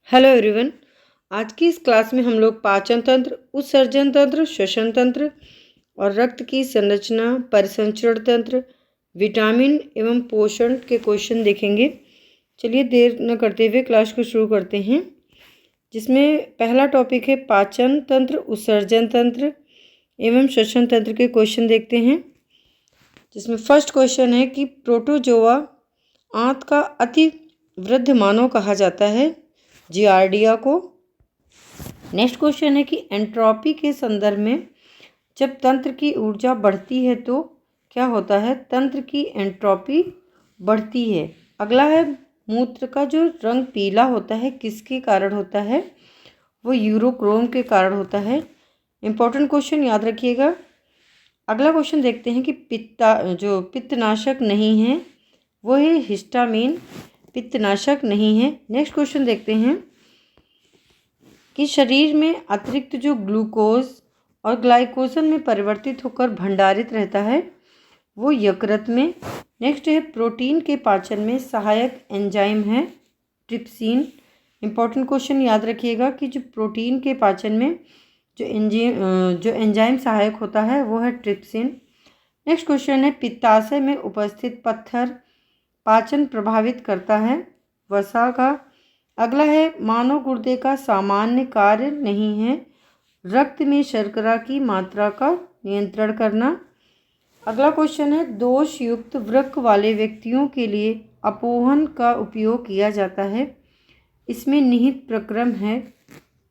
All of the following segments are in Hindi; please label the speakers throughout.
Speaker 1: Hello everyone. आज की इस क्लास में हम लोग पाचन तंत्र, उत्सर्जन तंत्र, श्वसन तंत्र और रक्त की संरचना, परिसंचरण तंत्र, विटामिन एवं पोषण के क्वेश्चन देखेंगे। चलिए देर न करते हुए क्लास को शुरू करते हैं, जिसमें पहला टॉपिक है पाचन तंत्र, उत्सर्जन तंत्र एवं श्वसन तंत्र के क्वेश्चन देखते हैं। जिसमें फर्स्ट क्वेश्चन है कि प्रोटोजोआ आंत का अति वृद्ध मानव कहा जाता है, जियार्डिया को। नेक्स्ट क्वेश्चन है कि एंट्रोपी के संदर्भ में जब तंत्र की ऊर्जा बढ़ती है तो क्या होता है? तंत्र की एंट्रोपी बढ़ती है। अगला है मूत्र का जो रंग पीला होता है किसके कारण होता है? वो यूरोक्रोम के कारण होता है। इंपॉर्टेंट क्वेश्चन याद रखिएगा। अगला क्वेश्चन देखते हैं कि पित्तनाशक नहीं है वो है हिस्टामिन, पित्तनाशक नहीं है। नेक्स्ट क्वेश्चन देखते हैं कि शरीर में अतिरिक्त जो ग्लूकोज और ग्लाइकोजन में परिवर्तित होकर भंडारित रहता है वो यकृत में। नेक्स्ट है प्रोटीन के पाचन में सहायक एंजाइम है ट्रिप्सिन। इंपॉर्टेंट क्वेश्चन याद रखिएगा कि जो प्रोटीन के पाचन में जो एंजाइम सहायक होता है वो है ट्रिप्सिन। नेक्स्ट क्वेश्चन है पित्ताशय में उपस्थित पत्थर पाचन प्रभावित करता है, वसा का। अगला है मानव गुर्दे का सामान्य कार्य नहीं है रक्त में शर्करा की मात्रा का नियंत्रण करना। अगला क्वेश्चन है दोष युक्त वृक्क वाले व्यक्तियों के लिए अपोहन का उपयोग किया जाता है, इसमें निहित प्रक्रम है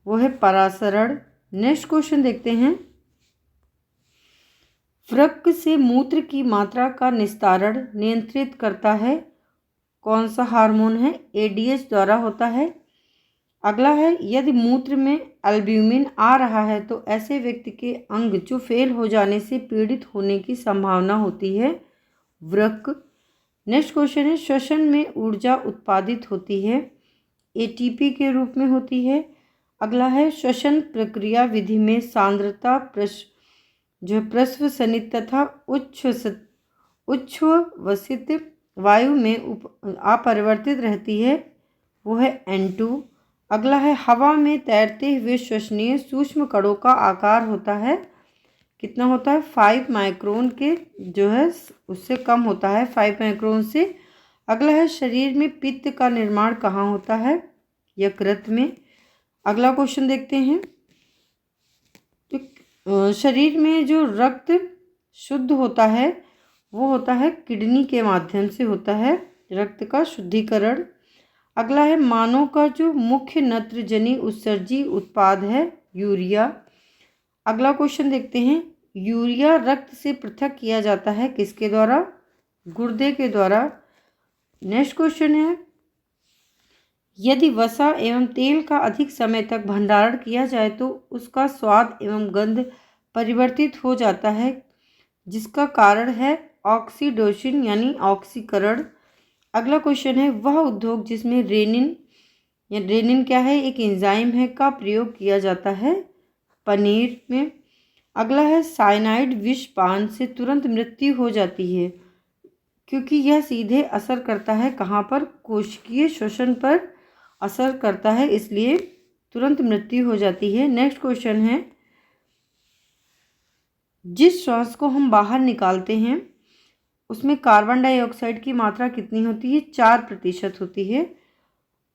Speaker 1: वो है परासरण। नेक्स्ट क्वेश्चन देखते हैं वृक्क से मूत्र की मात्रा का निस्तारण नियंत्रित करता है कौन सा हार्मोन है? एडीएच द्वारा होता है। अगला है यदि मूत्र में एल्ब्यूमिन आ रहा है तो ऐसे व्यक्ति के अंग जो फेल हो जाने से पीड़ित होने की संभावना होती है वृक्क। नेक्स्ट क्वेश्चन है श्वसन में ऊर्जा उत्पादित होती है एटीपी के रूप में होती है। अगला है श्वसन प्रक्रिया विधि में सांद्रता प्रस्वसनित तथा उच्छ्वसित वायु में अपरिवर्तित रहती है वो है N2। अगला है हवा में तैरते हुए श्वसनीय सूक्ष्म कणों का आकार होता है कितना होता है? 5 माइक्रोन के जो है उससे कम होता है 5 माइक्रोन से। अगला है शरीर में पित्त का निर्माण कहाँ होता है? यकृत में। अगला क्वेश्चन देखते हैं तो शरीर में जो रक्त शुद्ध होता है वो होता है किडनी के माध्यम से होता है रक्त का शुद्धिकरण। अगला है मानव का जो मुख्य नत्रजनी उत्सर्जी उत्पाद है यूरिया। अगला क्वेश्चन देखते हैं यूरिया रक्त से पृथक किया जाता है किसके द्वारा? गुर्दे के द्वारा। नेक्स्ट क्वेश्चन है यदि वसा एवं तेल का अधिक समय तक भंडारण किया जाए तो उसका स्वाद एवं गंध परिवर्तित हो जाता है, जिसका कारण है ऑक्सीडोसिन यानी ऑक्सीकरण। अगला क्वेश्चन है वह उद्योग जिसमें रेनिन क्या है? एक एंजाइम है का प्रयोग किया जाता है पनीर में। अगला है साइनाइड विष पान से तुरंत मृत्यु हो जाती है क्योंकि यह सीधे असर करता है कहाँ पर? कोशिकीय श्वसन पर असर करता है, इसलिए तुरंत मृत्यु हो जाती है। नेक्स्ट क्वेश्चन है जिस श्वास को हम बाहर निकालते हैं उसमें कार्बन डाइऑक्साइड की मात्रा कितनी होती है? 4% होती है।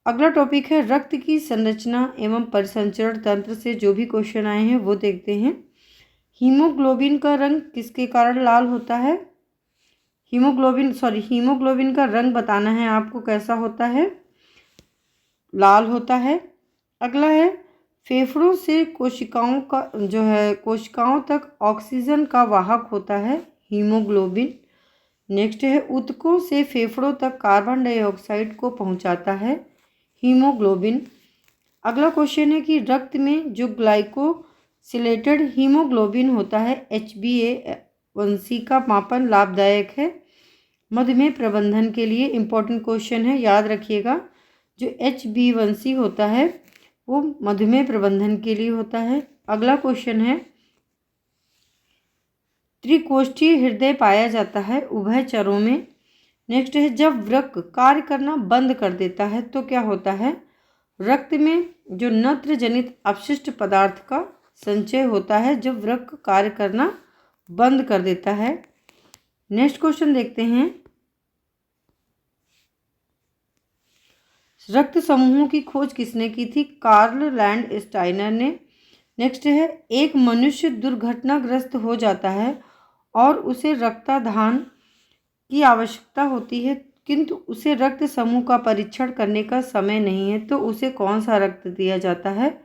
Speaker 1: अगला टॉपिक है रक्त की संरचना एवं परिसंचरण तंत्र से जो भी क्वेश्चन आए हैं वो देखते हैं। हीमोग्लोबिन का रंग किसके कारण लाल होता है? हीमोग्लोबिन का रंग बताना है आपको कैसा होता है? लाल होता है। अगला है फेफड़ों से कोशिकाओं तक ऑक्सीजन का वाहक होता है हीमोग्लोबिन। नेक्स्ट है ऊतकों से फेफड़ों तक कार्बन डाइऑक्साइड को पहुंचाता है हीमोग्लोबिन। अगला क्वेश्चन है कि रक्त में जो ग्लाइकोसिलेटेड हीमोग्लोबिन होता है HbA1c का मापन लाभदायक है मधुमेह प्रबंधन के लिए। इंपॉर्टेंट क्वेश्चन है, याद रखिएगा। जो HbA1c होता है वो मधुमेह प्रबंधन के लिए होता है। अगला क्वेश्चन है त्रिकोष्ठीय हृदय पाया जाता है उभयचरों में। नेक्स्ट है जब वृक्क कार्य करना बंद कर देता है तो क्या होता है? रक्त में जो नत्र जनित अपशिष्ट पदार्थ का संचय होता है जब वृक्क कार्य करना बंद कर देता है। नेक्स्ट क्वेश्चन देखते हैं। रक्त समूहों की खोज किसने की थी? कार्ल लैंडस्टाइनर ने। नेक्स्ट है, एक मनुष्य दुर्घटनाग्रस्त हो जाता है और उसे रक्तदान की आवश्यकता होती है, किंतु उसे रक्त समूह का परीक्षण करने का समय नहीं है, तो उसे कौन सा रक्त दिया जाता है?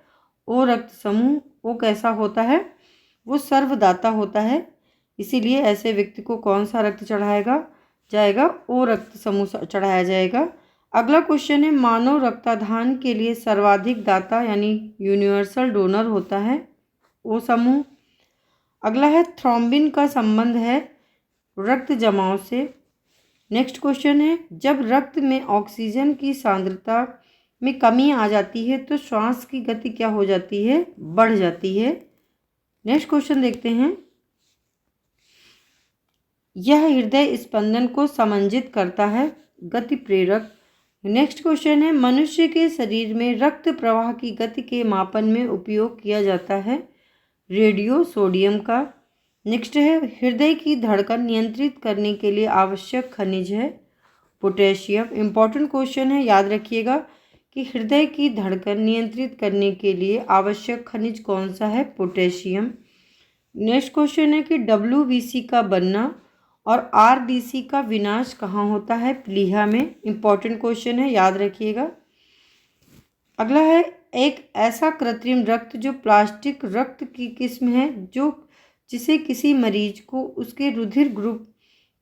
Speaker 1: ओ रक्त समूह। वो कैसा होता है? वो सर्वदाता होता है, इसीलिए ऐसे व्यक्ति को कौन सा रक्त चढ़ाएगा जाएगा? ओ रक्त समूह चढ़ाया जाएगा। अगला क्वेश्चन है, मानव रक्तदान के लिए सर्वाधिक दाता यानी यूनिवर्सल डोनर होता है, ओ समूह। अगला है, थ्रोम्बिन का संबंध है रक्त जमाव से। नेक्स्ट क्वेश्चन है, जब रक्त में ऑक्सीजन की सांद्रता में कमी आ जाती है तो श्वास की गति क्या हो जाती है? बढ़ जाती है। नेक्स्ट क्वेश्चन देखते हैं। यह हृदय स्पंदन को समंजित करता है, गति प्रेरक। नेक्स्ट क्वेश्चन है, मनुष्य के शरीर में रक्त प्रवाह की गति के मापन में उपयोग किया जाता है रेडियो सोडियम का। नेक्स्ट है, हृदय की धड़कन नियंत्रित करने के लिए आवश्यक खनिज है पोटेशियम। इंपॉर्टेंट क्वेश्चन है, याद रखिएगा कि हृदय की धड़कन नियंत्रित करने के लिए आवश्यक खनिज कौन सा है? पोटेशियम। नेक्स्ट क्वेश्चन है कि WBC का बनना और RBC का विनाश कहाँ होता है? प्लीहा में। इंपॉर्टेंट क्वेश्चन है, याद रखिएगा। अगला है, एक ऐसा कृत्रिम रक्त जो प्लास्टिक रक्त की किस्म है जिसे किसी मरीज को उसके रुधिर ग्रुप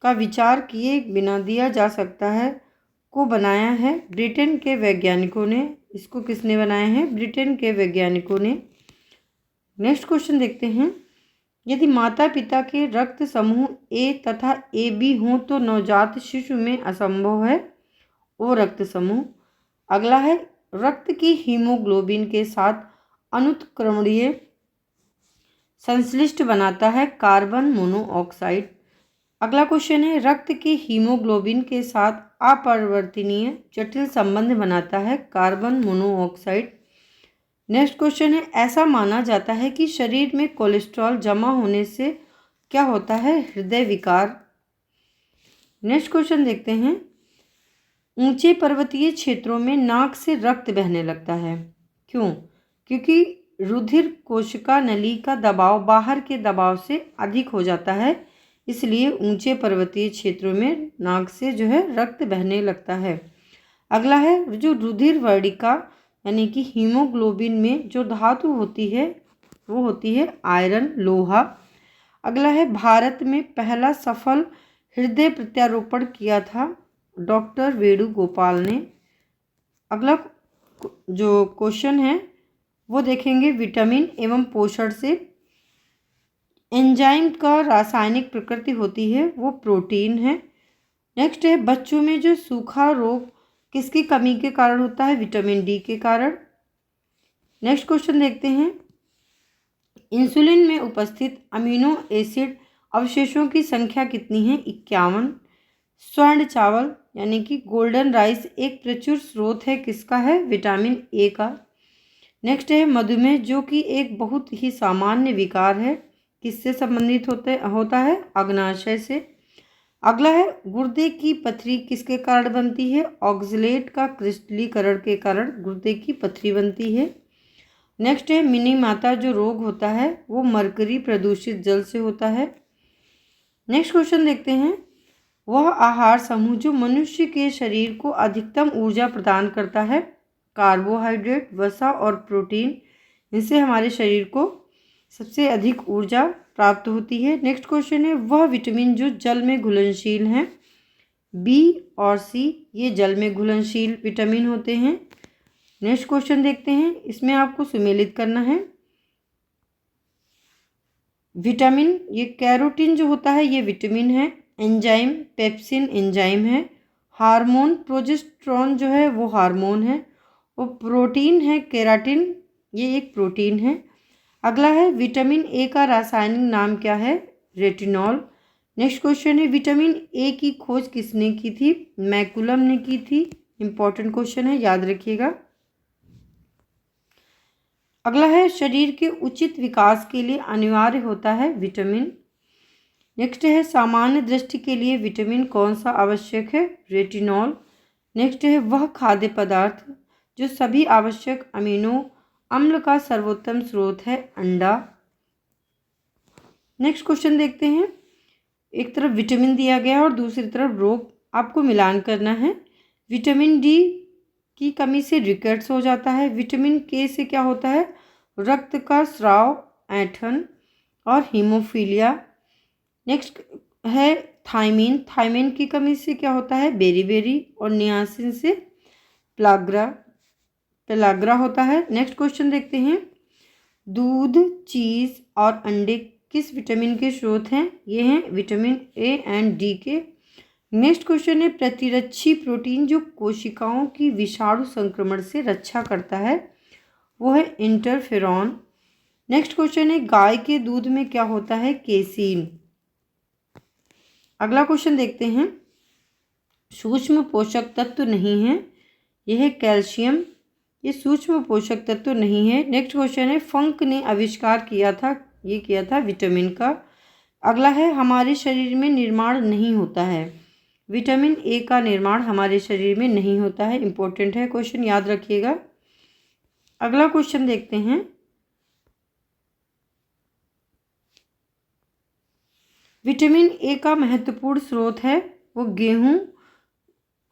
Speaker 1: का विचार किए बिना दिया जा सकता है, को बनाया है ब्रिटेन के वैज्ञानिकों ने। इसको किसने बनाया है? ब्रिटेन के वैज्ञानिकों ने। नेक्स्ट क्वेश्चन देखते हैं। यदि माता पिता के रक्त समूह A तथा AB हों तो नवजात शिशु में असंभव है, ओ रक्त समूह। अगला है, रक्त की हीमोग्लोबिन के साथ अनुत्क्रमणीय संश्लिष्ट बनाता है कार्बन मोनोऑक्साइड। अगला क्वेश्चन है, रक्त की हीमोग्लोबिन के साथ अपरिवर्तनीय जटिल संबंध बनाता है कार्बन मोनोऑक्साइड। नेक्स्ट क्वेश्चन है, ऐसा माना जाता है कि शरीर में कोलेस्ट्रॉल जमा होने से क्या होता है? हृदय विकार। नेक्स्ट क्वेश्चन देखते हैं। ऊंचे पर्वतीय क्षेत्रों में नाक से रक्त बहने लगता है, क्यों? क्योंकि रुधिर कोशिका नली का दबाव बाहर के दबाव से अधिक हो जाता है, इसलिए ऊंचे पर्वतीय क्षेत्रों में नाक से जो है रक्त बहने लगता है। अगला है, जो रुधिर वर्णिका यानी कि हीमोग्लोबिन में जो धातु होती है वो होती है आयरन, लोहा। अगला है, भारत में पहला सफल हृदय प्रत्यारोपण किया था डॉक्टर वेणुगोपाल ने। अगला जो क्वेश्चन है वो देखेंगे, विटामिन एवं पोषण से एंजाइम का रासायनिक प्रकृति होती है, वो प्रोटीन है। नेक्स्ट है, बच्चों में जो सूखा रोग किसकी कमी के कारण होता है? विटामिन D के कारण। नेक्स्ट क्वेश्चन देखते हैं। इंसुलिन में उपस्थित अमीनो एसिड अवशेषों की संख्या कितनी है? 51। स्वर्ण चावल यानी कि गोल्डन राइस एक प्रचुर स्रोत है किसका है? विटामिन A का। नेक्स्ट है, मधुमेह जो कि एक बहुत ही सामान्य विकार है, किससे संबंधित होता है? अग्नाशय से। अगला है, गुर्दे की पथरी किसके कारण बनती है? ऑक्सलेट का क्रिस्टलीकरण के कारण गुर्दे की पथरी बनती है। नेक्स्ट है, मिनी माता जो रोग होता है वो मरकरी प्रदूषित जल से होता है। नेक्स्ट क्वेश्चन देखते हैं। वह आहार समूह जो मनुष्य के शरीर को अधिकतम ऊर्जा प्रदान करता है, कार्बोहाइड्रेट, वसा और प्रोटीन, इनसे हमारे शरीर को सबसे अधिक ऊर्जा प्राप्त होती है। नेक्स्ट क्वेश्चन है, वह विटामिन जो जल में घुलनशील हैं, B और C ये जल में घुलनशील विटामिन होते हैं। नेक्स्ट क्वेश्चन देखते हैं, इसमें आपको सुमेलित करना है। विटामिन, ये कैरोटीन जो होता है ये विटामिन है, एंजाइम पेप्सिन एंजाइम है, हार्मोन प्रोजेस्टेरोन जो है वो हार्मोन है, और प्रोटीन है केराटिन, ये एक प्रोटीन है। अगला है, विटामिन A का रासायनिक नाम क्या है? रेटिनॉल। नेक्स्ट क्वेश्चन है, विटामिन A की खोज किसने की थी? मैकुलम ने की थी। इंपॉर्टेंट क्वेश्चन है, याद रखिएगा। अगला है शरीर के उचित विकास के लिए अनिवार्य होता है विटामिन। नेक्स्ट है सामान्य दृष्टि के लिए विटामिन कौन सा आवश्यक है? रेटिनॉल। नेक्स्ट है वह खाद्य पदार्थ जो सभी आवश्यक अमीनो अम्ल का सर्वोत्तम स्रोत है? अंडा। नेक्स्ट क्वेश्चन देखते हैं। एक तरफ विटामिन दिया गया है और दूसरी तरफ रोग, आपको मिलान करना है। विटामिन डी की कमी से रिकेट्स हो जाता है। विटामिन के से क्या होता है? रक्त का स्राव, ऐंठन और हीमोफीलिया। नेक्स्ट है थायमीन। थायमीन की कमी से क्या होता है? बेरीबेरी। और नियासिन से पेलाग्रा होता है। नेक्स्ट क्वेश्चन देखते हैं। दूध, चीज़ और अंडे किस विटामिन के स्रोत हैं? ये हैं विटामिन ए एंड डी के। नेक्स्ट क्वेश्चन है प्रतिरक्षी प्रोटीन जो कोशिकाओं की विषाणु संक्रमण से रक्षा करता है, वो है इंटरफेरॉन। नेक्स्ट क्वेश्चन है गाय के दूध में क्या होता है? केसीन। अगला क्वेश्चन देखते हैं। सूक्ष्म पोषक तत्व नहीं है, यह है कैल्शियम। ये सूक्ष्म पोषक तत्व नहीं है। नेक्स्ट क्वेश्चन है फंक ने आविष्कार किया था, ये किया था विटामिन का। अगला है हमारे शरीर में निर्माण नहीं होता है। विटामिन ए का निर्माण हमारे शरीर में नहीं होता है। इंपॉर्टेंट है क्वेश्चन, याद रखिएगा। अगला क्वेश्चन देखते हैं। विटामिन ए का महत्वपूर्ण स्रोत है वो गेहूं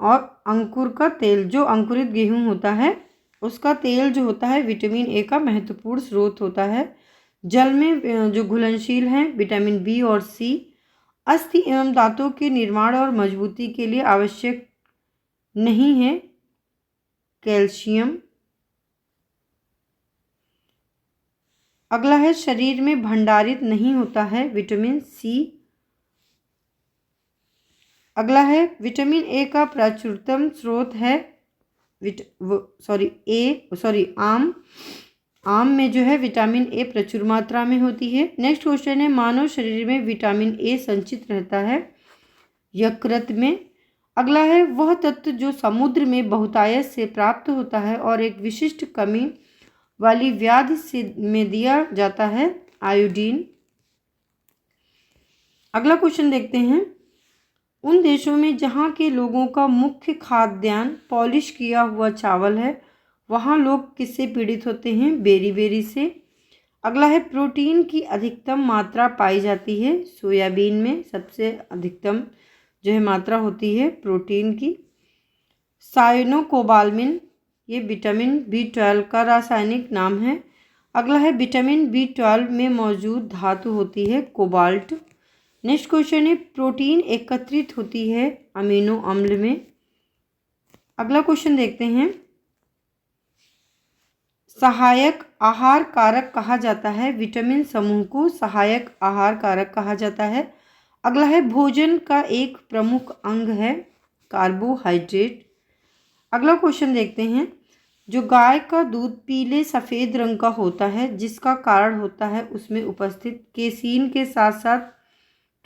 Speaker 1: और अंकुर का तेल। जो अंकुरित गेहूं होता है उसका तेल जो होता है विटामिन ए का महत्वपूर्ण स्रोत होता है। जल में जो घुलनशील हैं विटामिन बी और सी। अस्थि एवं दांतों के निर्माण और मजबूती के लिए आवश्यक नहीं है कैल्शियम। अगला है शरीर में भंडारित नहीं होता है विटामिन सी। अगला है विटामिन ए का प्रचुरतम स्रोत है आम। आम में जो है विटामिन ए प्रचुर मात्रा में होती है। नेक्स्ट क्वेश्चन है मानव शरीर में विटामिन ए संचित रहता है यकृत में। अगला है वह तत्व जो समुद्र में बहुतायत से प्राप्त होता है और एक विशिष्ट कमी वाली व्याधि से में दिया जाता है आयोडीन। अगला क्वेश्चन देखते हैं। उन देशों में जहाँ के लोगों का मुख्य खाद्यान्न पॉलिश किया हुआ चावल है, वहाँ लोग किससे पीड़ित होते हैं? बेरीबेरी से। अगला है प्रोटीन की अधिकतम मात्रा पाई जाती है सोयाबीन में, सबसे अधिकतम जो है मात्रा होती है प्रोटीन की। साइनोकोबाल्मिन, ये विटामिन बी12 का रासायनिक नाम है। अगला है विटामिन बी12 में मौजूद धातु होती है कोबाल्ट। नेक्स्ट क्वेश्चन है प्रोटीन एकत्रित होती है अमीनो अम्ल में। अगला क्वेश्चन देखते हैं। सहायक आहार कारक कहा जाता है विटामिन समूह को सहायक आहार कारक कहा जाता है। अगला है भोजन का एक प्रमुख अंग है कार्बोहाइड्रेट। अगला क्वेश्चन देखते हैं। जो गाय का दूध पीले सफ़ेद रंग का होता है जिसका कारण होता है उसमें उपस्थित केसीन के साथ साथ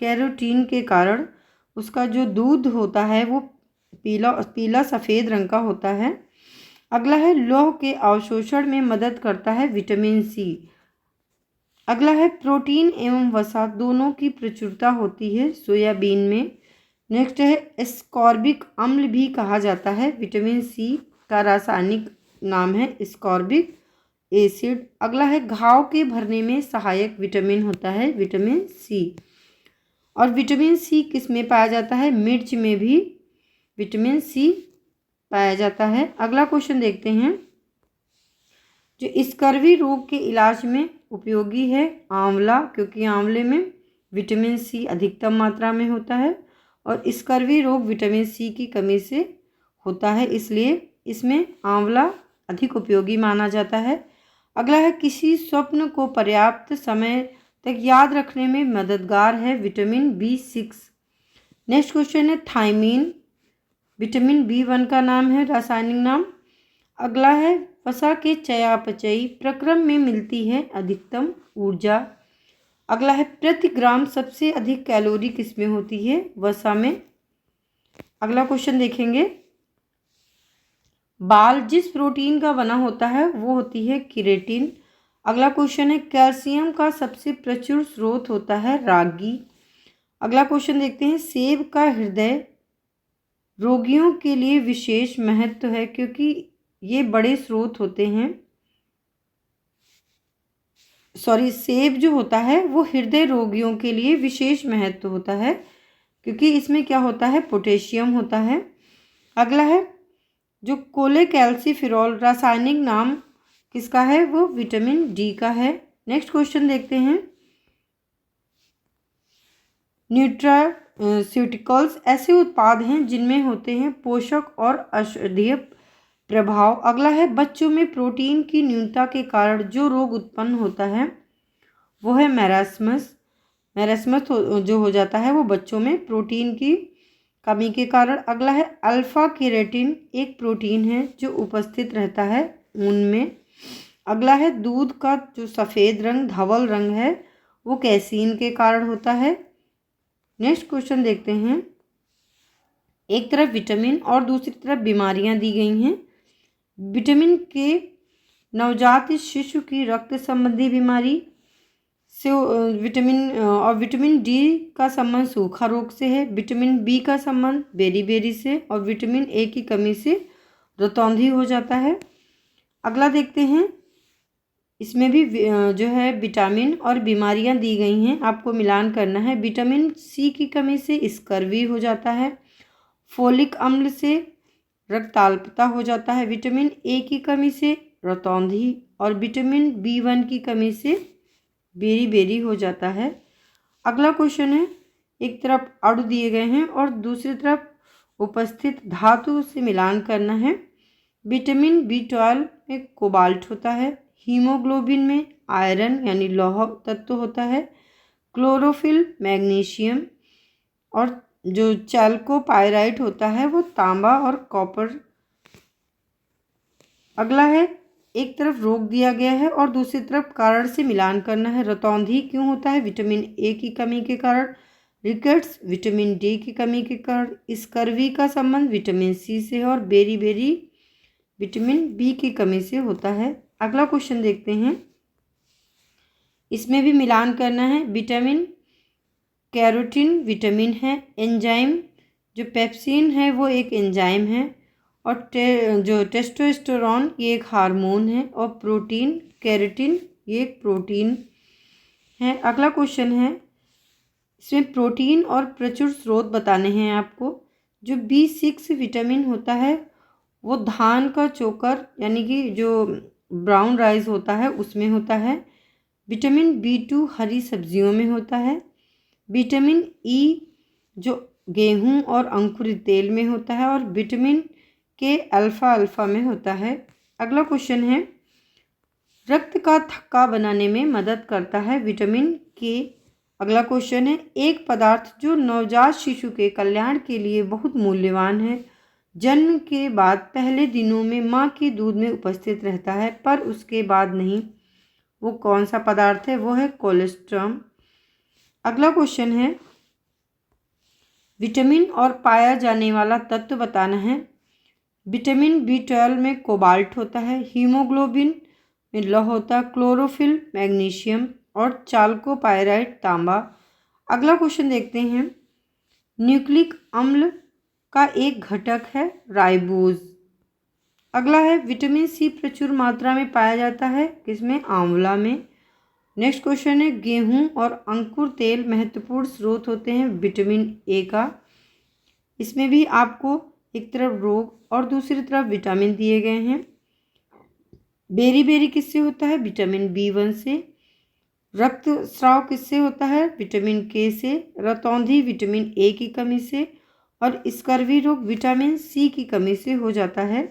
Speaker 1: कैरोटीन के कारण उसका जो दूध होता है वो पीला सफ़ेद रंग का होता है। अगला है लौह के अवशोषण में मदद करता है विटामिन सी। अगला है प्रोटीन एवं वसा दोनों की प्रचुरता होती है सोयाबीन में। नेक्स्ट है एस्कॉर्बिक अम्ल भी कहा जाता है विटामिन सी का रासायनिक नाम है एस्कॉर्बिक एसिड। अगला है घाव के भरने में सहायक विटामिन होता है विटामिन सी। और विटामिन सी किस में पाया जाता है? मिर्च में भी विटामिन सी पाया जाता है। अगला क्वेश्चन देखते हैं। जो स्कर्वी रोग के इलाज में उपयोगी है आंवला, क्योंकि आंवले में विटामिन सी अधिकतम मात्रा में होता है और स्कर्वी रोग विटामिन सी की कमी से होता है, इसलिए इसमें आंवला अधिक उपयोगी माना जाता है। अगला है किसी स्वप्न को पर्याप्त समय तक याद रखने में मददगार है विटामिन बी6। नेक्स्ट क्वेश्चन है थायमीन, विटामिन बी1 का नाम है रासायनिक नाम। अगला है वसा के चयापचयी प्रक्रम में मिलती है अधिकतम ऊर्जा। अगला है प्रति ग्राम सबसे अधिक कैलोरी किस में होती है? वसा में। अगला क्वेश्चन देखेंगे। बाल जिस प्रोटीन का बना होता है वो होती है केराटिन। अगला क्वेश्चन है कैल्शियम का सबसे प्रचुर स्रोत होता है रागी। अगला क्वेश्चन देखते हैं सेब का हृदय रोगियों के लिए विशेष महत्व है क्योंकि ये बड़े स्रोत होते हैं। सेब जो होता है वो हृदय रोगियों के लिए विशेष महत्व होता है क्योंकि इसमें क्या होता है, पोटेशियम होता है। अगला है जो कोलेकैल्सिफेरॉल रासायनिक नाम किसका है, वो विटामिन डी का है। नेक्स्ट क्वेश्चन देखते हैं न्यूट्रास्यूटिकल्स ऐसे उत्पाद हैं जिनमें होते हैं पोषक और औषधीय प्रभाव। अगला है बच्चों में प्रोटीन की न्यूनता के कारण जो रोग उत्पन्न होता है वो है मैरास्मस। मैरास्मस जो हो जाता है वो बच्चों में प्रोटीन की कमी के कारण। अगला है अल्फा केराटिन एक प्रोटीन है जो उपस्थित रहता है ऊन में। अगला है दूध का जो सफ़ेद रंग धवल रंग है वो कैसीन के कारण होता है। नेक्स्ट क्वेश्चन देखते हैं एक तरफ विटामिन और दूसरी तरफ बीमारियां दी गई हैं। विटामिन के नवजात शिशु की रक्त संबंधी बीमारी से विटामिन डी का संबंध सूखा रोग से है। विटामिन बी का संबंध बेरी से और विटामिन ए की कमी से रतौंधी हो जाता है। अगला देखते हैं इसमें भी जो है विटामिन और बीमारियां दी गई हैं, आपको मिलान करना है। विटामिन सी की कमी से स्कर्वी हो जाता है, फोलिक अम्ल से रक्ताल्पता हो जाता है, विटामिन ए की कमी से रतौंधी और विटामिन B1 की कमी से बेरी हो जाता है। अगला क्वेश्चन है एक तरफ अणु दिए गए हैं और दूसरी तरफ उपस्थित धातु से मिलान करना है। विटामिन B12 में कोबाल्ट होता है, हीमोग्लोबिन में आयरन यानी लौह तत्व होता है, क्लोरोफिल मैग्नीशियम और जो चैल्कोपाइराइट होता है वो तांबा और कॉपर। अगला है एक तरफ रोग दिया गया है और दूसरी तरफ कारण से मिलान करना है। रतौंधी क्यों होता है, विटामिन ए की कमी के कारण, रिकेट्स विटामिन डी की कमी के कारण, स्कर्वी का संबंध विटामिन सी से और बेरी विटामिन बी की कमी से होता है। अगला क्वेश्चन देखते हैं इसमें भी मिलान करना है। विटामिन कैरोटीन विटामिन है, एंजाइम जो पेप्सिन है वो एक एंजाइम है और जो टेस्टोस्टेरोन ये एक हार्मोन है और प्रोटीन कैरोटीन ये एक प्रोटीन है। अगला क्वेश्चन है इसमें प्रोटीन और प्रचुर स्रोत बताने हैं आपको। जो B6 विटामिन होता है वो धान का चोकर यानी कि जो ब्राउन राइस होता है उसमें होता है। विटामिन B2 हरी सब्जियों में होता है। विटामिन E जो गेहूं और अंकुरित तेल में होता है और विटामिन के अल्फा में होता है। अगला क्वेश्चन है रक्त का थक्का बनाने में मदद करता है विटामिन के। अगला क्वेश्चन है एक पदार्थ जो नवजात शिशु के कल्याण के लिए बहुत मूल्यवान है, जन्म के बाद पहले दिनों में माँ के दूध में उपस्थित रहता है पर उसके बाद नहीं, वो कौन सा पदार्थ है, वो है कोलेस्ट्रम। अगला क्वेश्चन है विटामिन और पाया जाने वाला तत्व बताना है। विटामिन B12 में कोबाल्ट होता है, हीमोग्लोबिन में लौह होता है, क्लोरोफिल मैग्नीशियम और चाल्कोपाइराइट तांबा। अगला क्वेश्चन देखते हैं न्यूक्लिक अम्ल का एक घटक है राइबोज। अगला है विटामिन सी प्रचुर मात्रा में पाया जाता है किसमें, आंवला में। नेक्स्ट क्वेश्चन है गेहूं और अंकुर तेल महत्वपूर्ण स्रोत होते हैं विटामिन ए का। इसमें भी आपको एक तरफ रोग और दूसरी तरफ विटामिन दिए गए हैं। बेरी किससे होता है, विटामिन B1 से। रक्त स्राव किससे होता है, विटामिन के से। रतौंधी विटामिन ए की कमी से और स्कर्वी रोग विटामिन सी की कमी से हो जाता है।